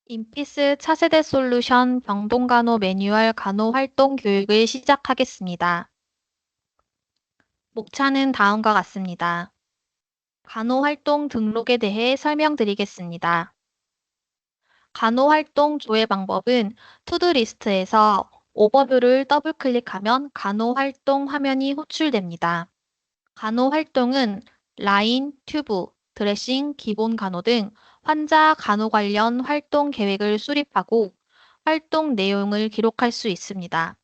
인피스 차세대 솔루션 병동간호 매뉴얼 간호 활동 교육을 시작하겠습니다. 목차는 다음과 같습니다. 간호 활동 등록에 대해 설명드리겠습니다. 간호 활동 조회 방법은 투두리스트에서 오버뷰를 더블 클릭하면 간호 활동 화면이 호출됩니다. 간호 활동은 라인, 튜브, 드레싱, 기본 간호 등 환자 간호 관련 활동 계획을 수립하고 활동 내용을 기록할 수 있습니다.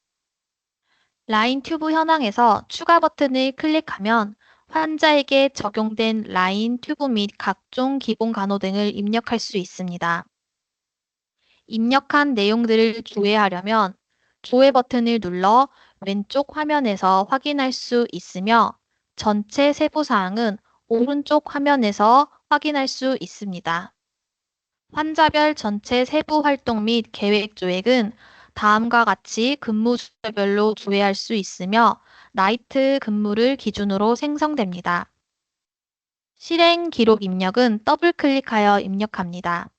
라인 튜브 현황에서 추가 버튼을 클릭하면 환자에게 적용된 라인 튜브 및 각종 기본 간호 등을 입력할 수 있습니다. 입력한 내용들을 조회하려면 조회 버튼을 눌러 왼쪽 화면에서 확인할 수 있으며 전체 세부 사항은 오른쪽 화면에서 확인할 수 있습니다. 환자별 전체 세부 활동 및 계획 조획은 다음과 같이 근무 주별로 조회할 수 있으며 나이트 근무를 기준으로 생성됩니다. 실행 기록 입력은 더블 클릭하여 입력합니다.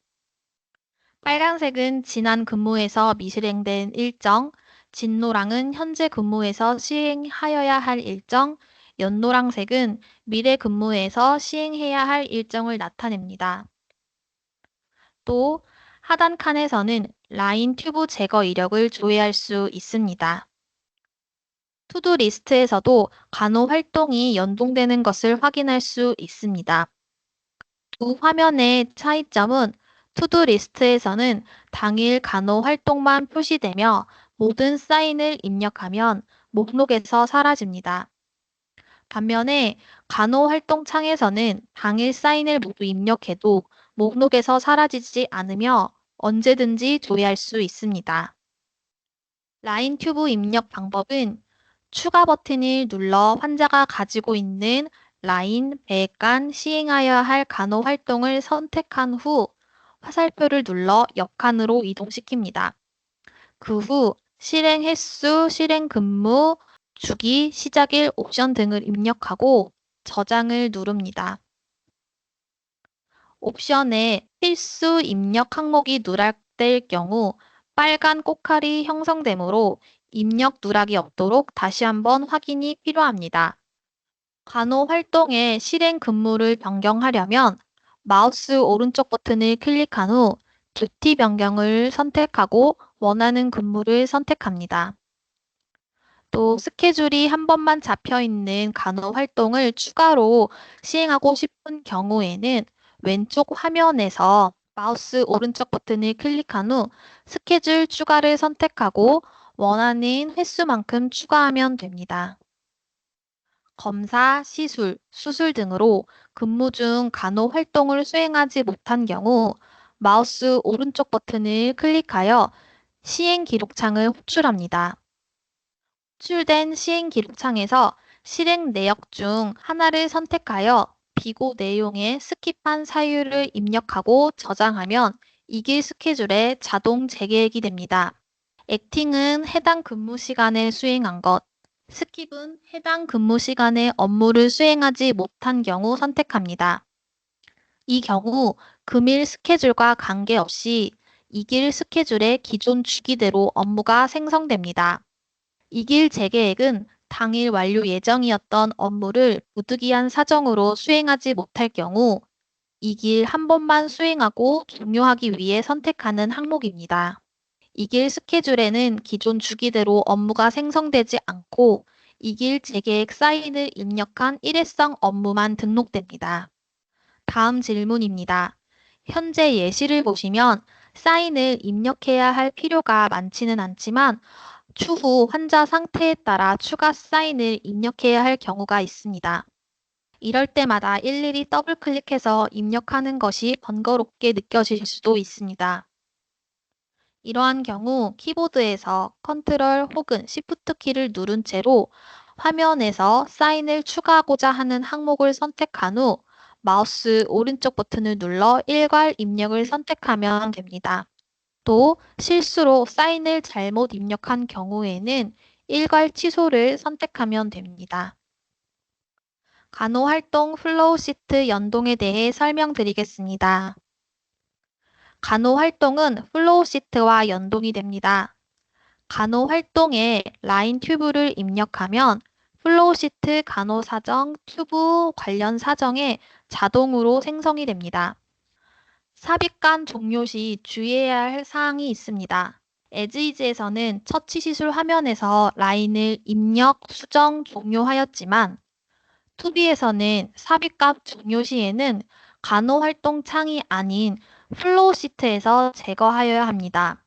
빨간색은 지난 근무에서 미실행된 일정, 진노랑은 현재 근무에서 시행하여야 할 일정, 연노랑색은 미래 근무에서 시행해야 할 일정을 나타냅니다. 또 하단 칸에서는 라인 튜브 제거 이력을 조회할 수 있습니다. 투두 리스트에서도 간호 활동이 연동되는 것을 확인할 수 있습니다. 두 화면의 차이점은 투두 리스트에서는 당일 간호 활동만 표시되며 모든 사인을 입력하면 목록에서 사라집니다. 반면에 간호 활동 창에서는 당일 사인을 모두 입력해도 목록에서 사라지지 않으며 언제든지 조회할 수 있습니다. 라인 튜브 입력 방법은 추가 버튼을 눌러 환자가 가지고 있는 라인, 배관, 시행하여야 할 간호 활동을 선택한 후 화살표를 눌러 옆 칸으로 이동시킵니다. 그 후 실행 횟수, 실행 근무, 주기, 시작일 옵션 등을 입력하고 저장을 누릅니다. 옵션에 필수 입력 항목이 누락될 경우 빨간 꼬칼이 형성되므로 입력 누락이 없도록 다시 한번 확인이 필요합니다. 간호 활동의 실행 근무를 변경하려면 마우스 오른쪽 버튼을 클릭한 후 듀티 변경을 선택하고 원하는 근무를 선택합니다. 또 스케줄이 한 번만 잡혀 있는 간호 활동을 추가로 시행하고 싶은 경우에는 왼쪽 화면에서 마우스 오른쪽 버튼을 클릭한 후 스케줄 추가를 선택하고 원하는 횟수만큼 추가하면 됩니다. 검사, 시술, 수술 등으로 근무 중 간호 활동을 수행하지 못한 경우 마우스 오른쪽 버튼을 클릭하여 시행 기록창을 호출합니다. 호출된 시행 기록창에서 실행 내역 중 하나를 선택하여 비고 내용에 스킵한 사유를 입력하고 저장하면 이길 스케줄에 자동 재계획이 됩니다. 액팅은 해당 근무 시간에 수행한 것, 스킵은 해당 근무 시간에 업무를 수행하지 못한 경우 선택합니다. 이 경우 금일 스케줄과 관계없이 이길 스케줄의 기존 주기대로 업무가 생성됩니다. 이길 재계획은 당일 완료 예정이었던 업무를 부득이한 사정으로 수행하지 못할 경우 이 길 한 번만 수행하고 종료하기 위해 선택하는 항목입니다. 이 길 스케줄에는 기존 주기대로 업무가 생성되지 않고 이 길 재계획 사인을 입력한 일회성 업무만 등록됩니다. 다음 질문입니다. 현재 예시를 보시면 사인을 입력해야 할 필요가 많지는 않지만 추후 환자 상태에 따라 추가 사인을 입력해야 할 경우가 있습니다. 이럴 때마다 일일이 더블 클릭해서 입력하는 것이 번거롭게 느껴질 수도 있습니다. 이러한 경우 키보드에서 컨트롤 혹은 시프트 키를 누른 채로 화면에서 사인을 추가하고자 하는 항목을 선택한 후 마우스 오른쪽 버튼을 눌러 일괄 입력을 선택하면 됩니다. 또 실수로 사인을 잘못 입력한 경우에는 일괄 취소를 선택하면 됩니다. 간호활동 플로우 시트 연동에 대해 설명드리겠습니다. 간호활동은 플로우시트와 연동이 됩니다. 간호활동에 라인 튜브를 입력하면 플로우시트 간호사정 튜브 관련 사정에 자동으로 생성이 됩니다. 삽입간 종료 시 주의해야 할 사항이 있습니다. 에즈이즈에서는 처치시술 화면에서 라인을 입력, 수정, 종료하였지만 투비에서는 삽입값 종료 시에는 간호활동 창이 아닌 플로우시트에서 제거하여야 합니다.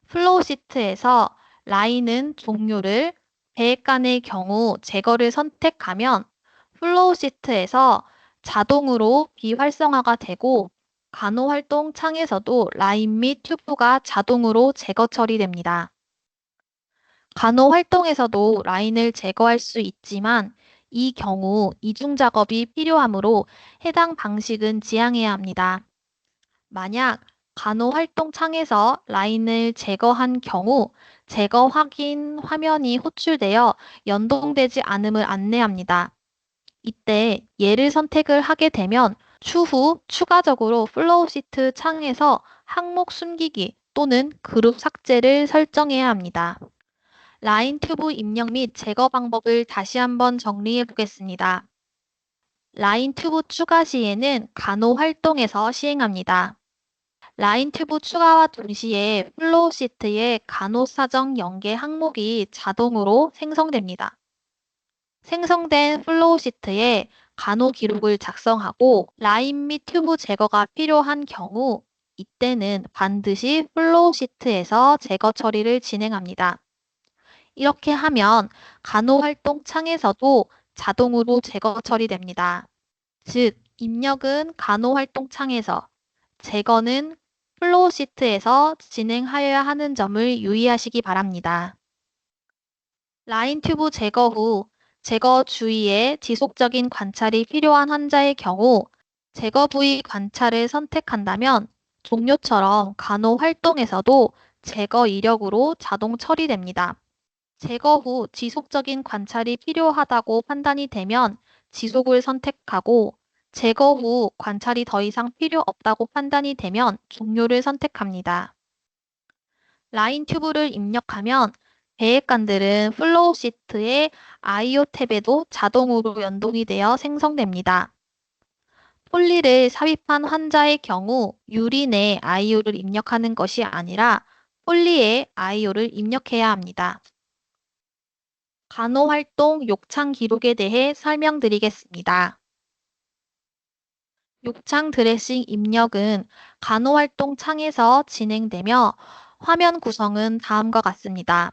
플로우시트에서 라인은 종료를, 배액간의 경우 제거를 선택하면 플로우시트에서 자동으로 비활성화가 되고 간호활동 창에서도 라인 및 튜브가 자동으로 제거 처리됩니다. 간호활동에서도 라인을 제거할 수 있지만 이 경우 이중 작업이 필요하므로 해당 방식은 지양해야 합니다. 만약 간호활동 창에서 라인을 제거한 경우 제거 확인 화면이 호출되어 연동되지 않음을 안내합니다. 이때 얘를 선택을 하게 되면 추후 추가적으로 플로우시트 창에서 항목 숨기기 또는 그룹 삭제를 설정해야 합니다. 라인 튜브 입력 및 제거 방법을 다시 한번 정리해 보겠습니다. 라인 튜브 추가 시에는 간호 활동에서 시행합니다. 라인 튜브 추가와 동시에 플로우 시트의 간호 사정 연계 항목이 자동으로 생성됩니다. 생성된 플로우 시트에 간호 기록을 작성하고 라인 및 튜브 제거가 필요한 경우 이때는 반드시 플로우 시트에서 제거 처리를 진행합니다. 이렇게 하면 간호활동 창에서도 자동으로 제거 처리됩니다. 즉, 입력은 간호활동 창에서, 제거는 플로우시트에서 진행하여야 하는 점을 유의하시기 바랍니다. 라인 튜브 제거 후 제거 주위에 지속적인 관찰이 필요한 환자의 경우 제거 부위 관찰을 선택한다면 종료처럼 간호활동에서도 제거 이력으로 자동 처리됩니다. 제거 후 지속적인 관찰이 필요하다고 판단이 되면 지속을 선택하고 제거 후 관찰이 더 이상 필요 없다고 판단이 되면 종료를 선택합니다. 라인 튜브를 입력하면 배액관들은 플로우 시트의 IO 탭에도 자동으로 연동이 되어 생성됩니다. 폴리를 삽입한 환자의 경우 유린에 IO를 입력하는 것이 아니라 폴리에 IO를 입력해야 합니다. 간호활동 욕창 기록에 대해 설명드리겠습니다. 욕창 드레싱 입력은 간호활동 창에서 진행되며 화면 구성은 다음과 같습니다.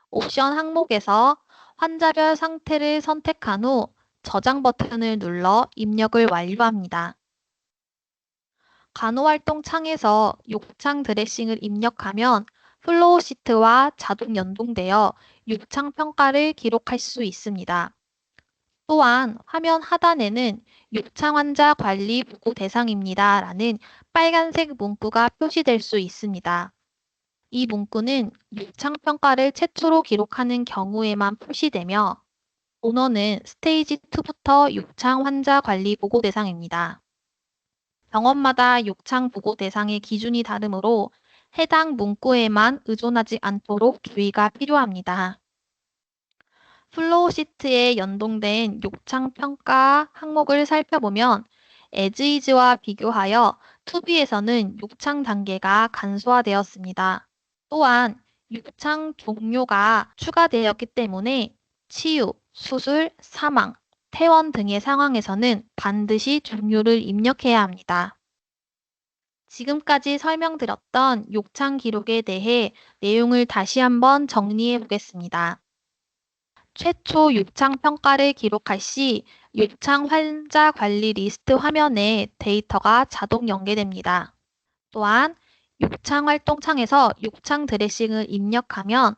옵션 항목에서 환자별 상태를 선택한 후 저장 버튼을 눌러 입력을 완료합니다. 간호활동 창에서 욕창 드레싱을 입력하면 플로우 시트와 자동 연동되어 욕창 평가를 기록할 수 있습니다. 또한 화면 하단에는 욕창 환자 관리 보고 대상입니다 라는 빨간색 문구가 표시될 수 있습니다. 이 문구는 욕창 평가를 최초로 기록하는 경우에만 표시되며 본원은 스테이지 2부터 욕창 환자 관리 보고 대상입니다. 병원마다 욕창 보고 대상의 기준이 다르므로 해당 문구에만 의존하지 않도록 주의가 필요합니다. 플로우 시트에 연동된 욕창 평가 항목을 살펴보면 에즈이즈와 비교하여 투비에서는 욕창 단계가 간소화되었습니다. 또한 욕창 종료가 추가되었기 때문에 치유, 수술, 사망, 퇴원 등의 상황에서는 반드시 종료를 입력해야 합니다. 지금까지 설명드렸던 욕창 기록에 대해 내용을 다시 한번 정리해 보겠습니다. 최초 욕창 평가를 기록할 시 욕창 환자 관리 리스트 화면에 데이터가 자동 연계됩니다. 또한 욕창 활동 창에서 욕창 드레싱을 입력하면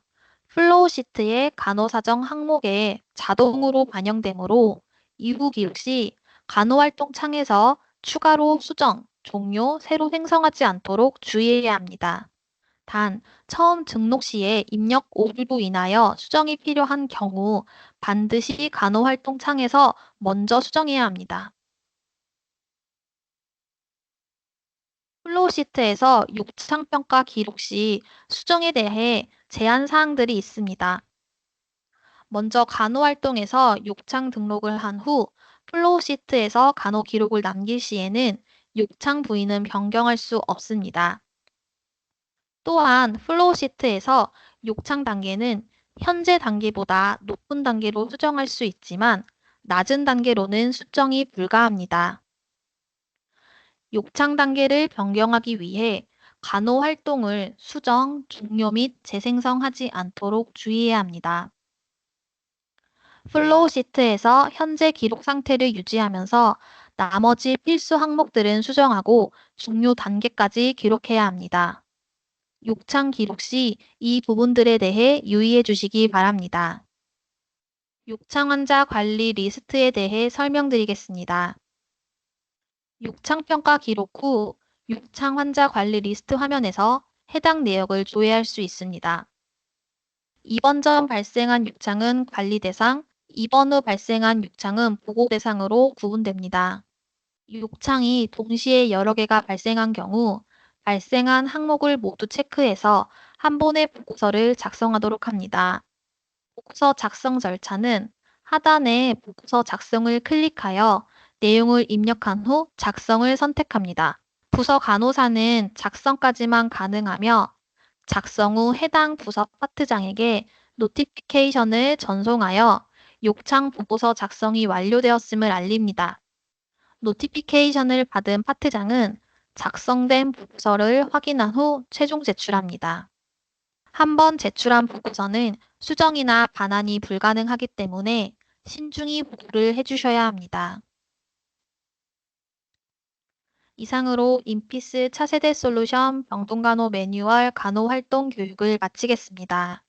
플로우 시트의 간호사정 항목에 자동으로 반영되므로 이후 기록 시 간호활동 창에서 추가로 수정, 종료, 새로 생성하지 않도록 주의해야 합니다. 단, 처음 등록 시에 입력 오류로 인하여 수정이 필요한 경우 반드시 간호활동 창에서 먼저 수정해야 합니다. 플로우시트에서 욕창평가 기록 시 수정에 대해 제한 사항들이 있습니다. 먼저 간호활동에서 욕창 등록을 한 후 플로우시트에서 간호 기록을 남길 시에는 욕창 부위는 변경할 수 없습니다. 또한 플로우시트에서 욕창 단계는 현재 단계보다 높은 단계로 수정할 수 있지만 낮은 단계로는 수정이 불가합니다. 욕창 단계를 변경하기 위해 간호 활동을 수정, 종료 및 재생성하지 않도록 주의해야 합니다. 플로우 시트에서 현재 기록 상태를 유지하면서 나머지 필수 항목들은 수정하고 종료 단계까지 기록해야 합니다. 욕창 기록 시 이 부분들에 대해 유의해 주시기 바랍니다. 욕창 환자 관리 리스트에 대해 설명드리겠습니다. 욕창 평가 기록 후 욕창 환자 관리 리스트 화면에서 해당 내역을 조회할 수 있습니다. 이번 전 발생한 욕창은 관리 대상, 입원 후 발생한 욕창은 보고 대상으로 구분됩니다. 욕창이 동시에 여러 개가 발생한 경우 발생한 항목을 모두 체크해서 한 번의 보고서를 작성하도록 합니다. 보고서 작성 절차는 하단의 보고서 작성을 클릭하여 내용을 입력한 후 작성을 선택합니다. 부서 간호사는 작성까지만 가능하며 작성 후 해당 부서 파트장에게 노티피케이션을 전송하여 욕창 보고서 작성이 완료되었음을 알립니다. 노티피케이션을 받은 파트장은 작성된 보고서를 확인한 후 최종 제출합니다. 한 번 제출한 보고서는 수정이나 반환이 불가능하기 때문에 신중히 보고를 해주셔야 합니다. 이상으로 인피스 차세대 솔루션 병동간호 매뉴얼 간호활동 교육을 마치겠습니다.